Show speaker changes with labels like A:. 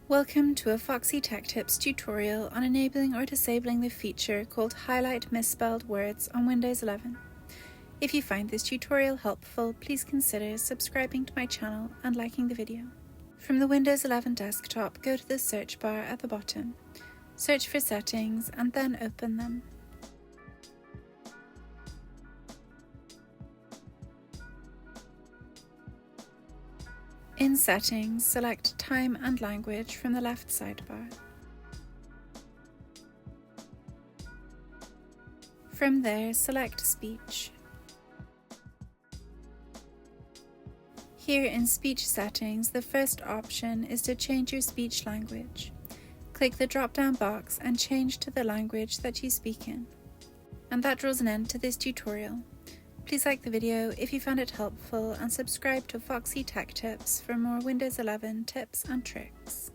A: Welcome to a Foxy Tech Tips tutorial on enabling or disabling the feature called Highlight Misspelled Words on Windows 11. If you find this tutorial helpful, please consider subscribing to my channel and liking the video. From the Windows 11 desktop, go to the search bar at the bottom, search for Settings and then open them. In Settings, select Time and Language from the left sidebar. From there, select Speech. Here in Speech Settings, the first option is to change your speech language. Click the drop-down box and change to the language that you speak in. And that draws an end to this tutorial. Please like the video if you found it helpful and subscribe to Foxy Tech Tips for more Windows 11 tips and tricks.